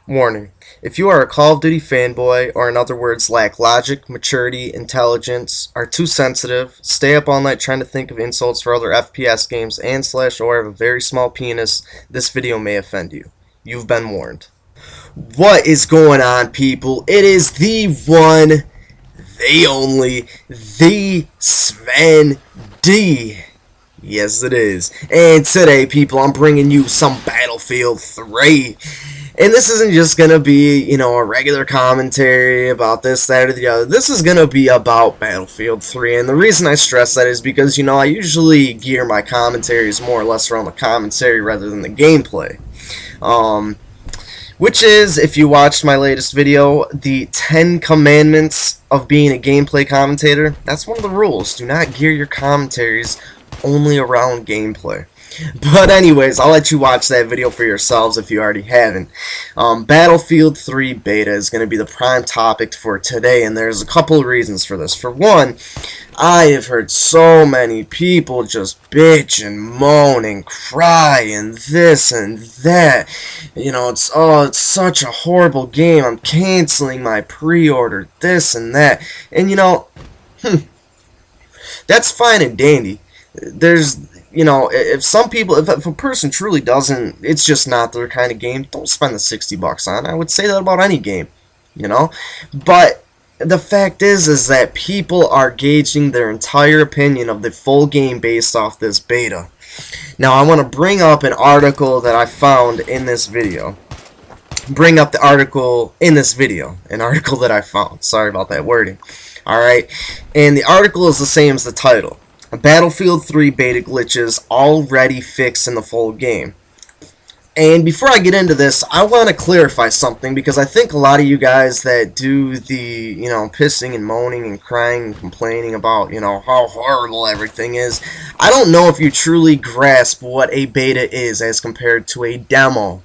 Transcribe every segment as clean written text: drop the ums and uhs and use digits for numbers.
Warning: if you are a Call of Duty fanboy, or in other words lack logic, maturity, intelligence, are too sensitive, stay up all night trying to think of insults for other FPS games, and / or have a very small penis, this video may offend you. You've been warned. What is going on, people? It is the one, the only, the Svenny-D. Yes, it is. And today, people, I'm bringing you some Battlefield 3. And this isn't just going to be, a regular commentary about this, that, or the other. This is going to be about Battlefield 3. And the reason I stress that is because, I usually gear my commentaries more or less around the commentary rather than the gameplay. Which is, if you watched my latest video, the 10 commandments of being a gameplay commentator. That's one of the rules. Do not gear your commentaries only around gameplay. But anyways, I'll let you watch that video for yourselves if you already haven't. Battlefield 3 beta is going to be the prime topic for today, and there's a couple of reasons for this. For one, I have heard so many people just bitch and moan and cry and this and that. It's such a horrible game. I'm canceling my pre-order, this and that. And that's fine and dandy. If a person truly doesn't, it's just not their kind of game, don't spend the $60 on it. I would say that about any game, But the fact is that people are gauging their entire opinion of the full game based off this beta. Now, I want to bring up an article that I found in this video. An article that I found. Sorry about that wording. Alright, and the article is the same as the title. Battlefield 3 beta glitches already fixed in the full game. And before I get into this, I want to clarify something, because I think a lot of you guys that do the, pissing and moaning and crying and complaining about, how horrible everything is, I don't know if you truly grasp what a beta is as compared to a demo.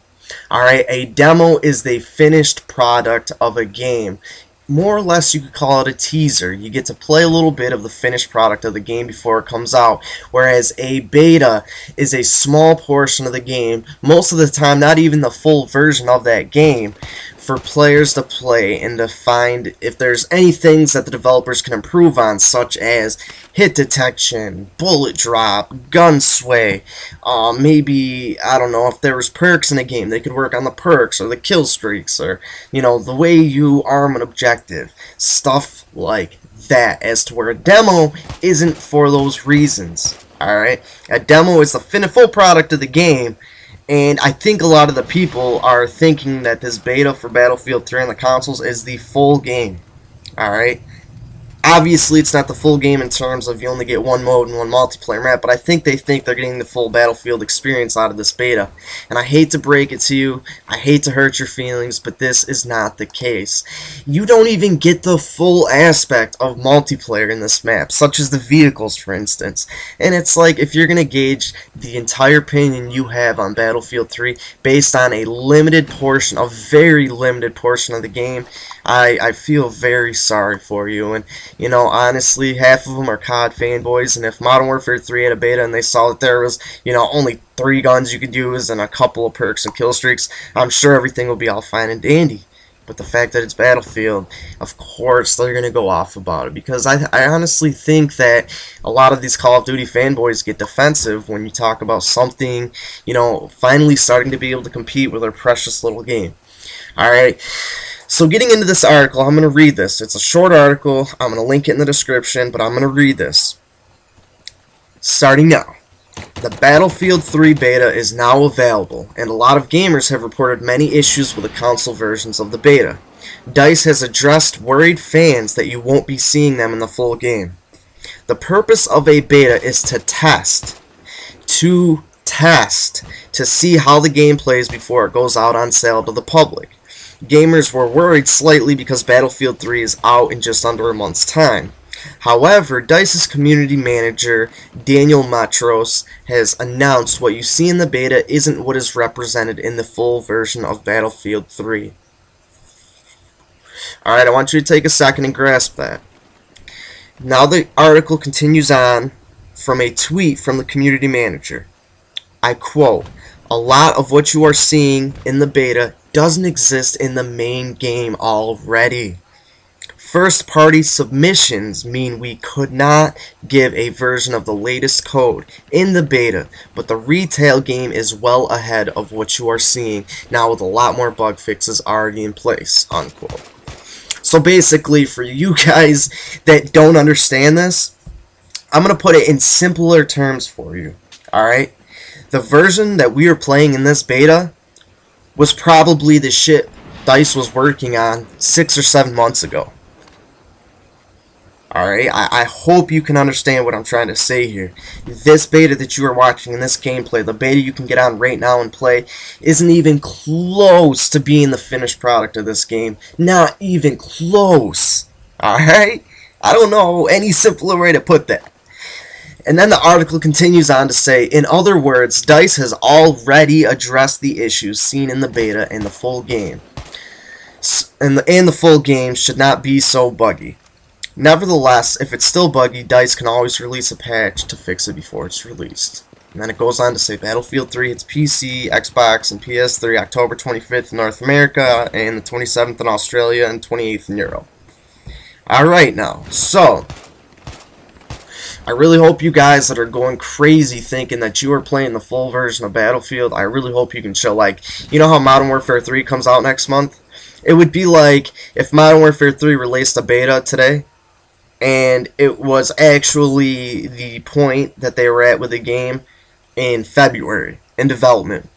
Alright, a demo is the finished product of a game. More or less, you could call it a teaser. You get to play a little bit of the finished product of the game before it comes out, whereas a beta is a small portion of the game, most of the time not even the full version of that game, for players to play and to find if there's any things that the developers can improve on, such as hit detection, bullet drop, gun sway, maybe, I don't know, if there was perks in a game, they could work on the perks, or the kill streaks, or, the way you arm an objective, stuff like that, as to where a demo isn't for those reasons, alright? A demo is the full product of the game. And I think a lot of the people are thinking that this beta for Battlefield 3 on the consoles is the full game. Alright? Obviously, it's not the full game in terms of you only get one mode and one multiplayer map, but I think they think they're getting the full Battlefield experience out of this beta. And I hate to break it to you, I hate to hurt your feelings, but this is not the case. You don't even get the full aspect of multiplayer in this map, such as the vehicles, for instance. And it's like, if you're going to gauge the entire opinion you have on Battlefield 3 based on a limited portion, a very limited portion of the game, I feel very sorry for you. And honestly, half of them are COD fanboys, and if Modern Warfare 3 had a beta and they saw that there was, only 3 guns you could use and a couple of perks and kill streaks, I'm sure everything will be all fine and dandy. But the fact that it's Battlefield, of course they're going to go off about it, because I honestly think that a lot of these Call of Duty fanboys get defensive when you talk about something, finally starting to be able to compete with their precious little game. Alright. So getting into this article, I'm going to read this. It's a short article. I'm going to link it in the description, but I'm going to read this. Starting now. The Battlefield 3 beta is now available, and a lot of gamers have reported many issues with the console versions of the beta. DICE has addressed worried fans that you won't be seeing them in the full game. The purpose of a beta is to test. To see how the game plays before it goes out on sale to the public. Gamers were worried slightly because Battlefield 3 is out in just under a month's time. However, DICE's community manager, Daniel Matros, has announced what you see in the beta isn't what is represented in the full version of Battlefield 3. Alright, I want you to take a second and grasp that. Now the article continues on from a tweet from the community manager. I quote, "A lot of what you are seeing in the beta doesn't exist in the main game already. First-party submissions mean we could not give a version of the latest code in the beta, but the retail game is well ahead of what you are seeing now with a lot more bug fixes already in place, unquote. So basically, for you guys that don't understand this, I'm going to put it in simpler terms for you, alright? The version that we are playing in this beta was probably the shit DICE was working on 6 or 7 months ago. Alright, I hope you can understand what I'm trying to say here. This beta that you are watching in this gameplay, the beta you can get on right now and play, isn't even close to being the finished product of this game. Not even close. Alright? I don't know any simpler way to put that. And then the article continues on to say, in other words, DICE has already addressed the issues seen in the beta and the full game. And the full game should not be so buggy. Nevertheless, if it's still buggy, DICE can always release a patch to fix it before it's released. And then it goes on to say Battlefield 3 hits PC, Xbox, and PS3 October 25th in North America, and the 27th in Australia, and 28th in Europe. Alright now, so I really hope you guys that are going crazy thinking that you are playing the full version of Battlefield, I really hope you can show, like, you know how Modern Warfare 3 comes out next month? It would be like if Modern Warfare 3 released a beta today, and it was actually the point that they were at with the game in February in development.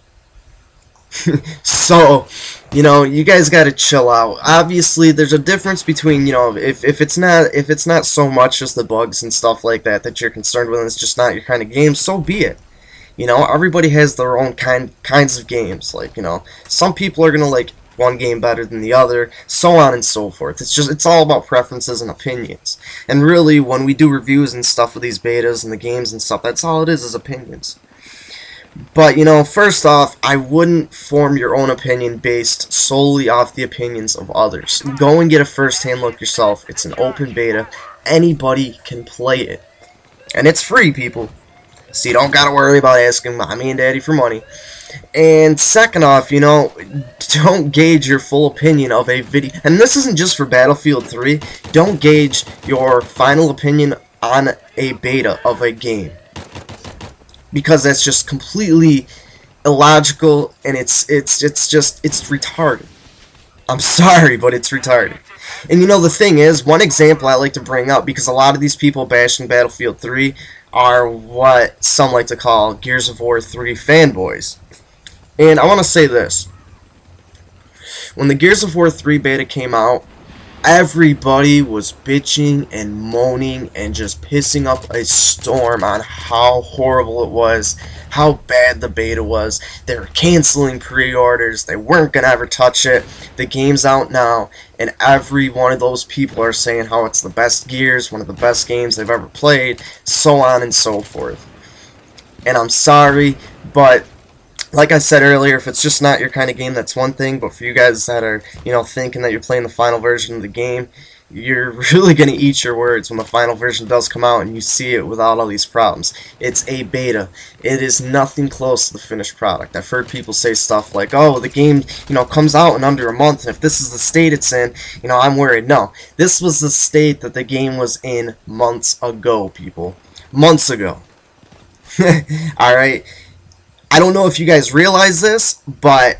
So, you know, you guys gotta chill out. Obviously, there's a difference between, you know, if it's not so much just the bugs and stuff like that that you're concerned with, and it's just not your kind of game, so be it. You know, everybody has their own kinds of games. Like, you know, some people are gonna like one game better than the other, so on and so forth. It's all about preferences and opinions. And really, when we do reviews and stuff with these betas and the games and stuff, that's all it is opinions. But, you know, first off, I wouldn't form your own opinion based solely off the opinions of others. Go and get a first-hand look yourself. It's an open beta. Anybody can play it. And it's free, people. So you don't gotta worry about asking mommy and daddy for money. And second off, you know, don't gauge your full opinion of a video. And this isn't just for Battlefield 3. Don't gauge your final opinion on a beta of a game, because that's just completely illogical, and it's retarded. I'm sorry, but it's retarded. And you know, the thing is, one example I like to bring up, because a lot of these people bashing Battlefield 3 are what some like to call Gears of War 3 fanboys. And I want to say this. When the Gears of War 3 beta came out, everybody was bitching and moaning and just pissing up a storm on how horrible it was, how bad the beta was. They were canceling pre-orders, they weren't going to ever touch it. The game's out now, and every one of those people are saying how it's the best Gears, one of the best games they've ever played, so on and so forth. And I'm sorry, but like I said earlier, if it's just not your kind of game, that's one thing. But for you guys that are, you know, thinking that you're playing the final version of the game, you're really going to eat your words when the final version does come out and you see it without all these problems. It's a beta. It is nothing close to the finished product. I've heard people say stuff like, oh, the game, you know, comes out in under a month, and if this is the state it's in, you know, I'm worried. No, this was the state that the game was in months ago, people. Months ago. Alright? I don't know if you guys realize this, but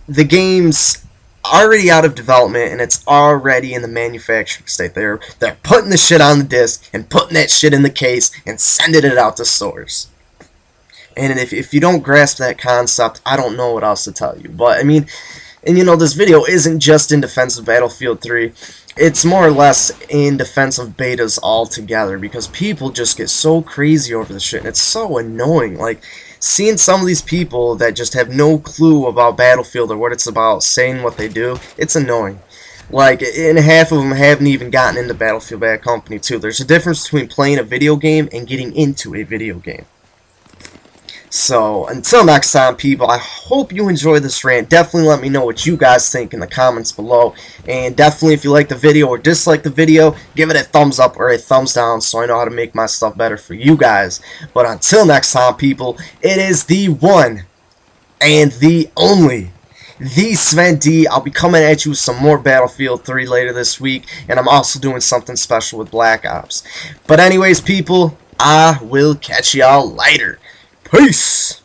the game's already out of development and it's already in the manufacturing state. They're putting the shit on the disc and putting that shit in the case and sending it out to stores. And if you don't grasp that concept, I don't know what else to tell you. But I mean, and you know, this video isn't just in defense of Battlefield 3. It's more or less in defense of betas altogether, because people just get so crazy over the shit and it's so annoying. Like, seeing some of these people that just have no clue about Battlefield or what it's about saying what they do, it's annoying. Like, and half of them haven't even gotten into Battlefield Bad Company 2. There's a difference between playing a video game and getting into a video game. So, until next time, people, I hope you enjoyed this rant. Definitely let me know what you guys think in the comments below. And definitely, if you like the video or dislike the video, give it a thumbs up or a thumbs down so I know how to make my stuff better for you guys. But until next time, people, it is the one and the only the Svenny-D. I'll be coming at you with some more Battlefield 3 later this week, and I'm also doing something special with Black Ops. But anyways, people, I will catch y'all later. Peace!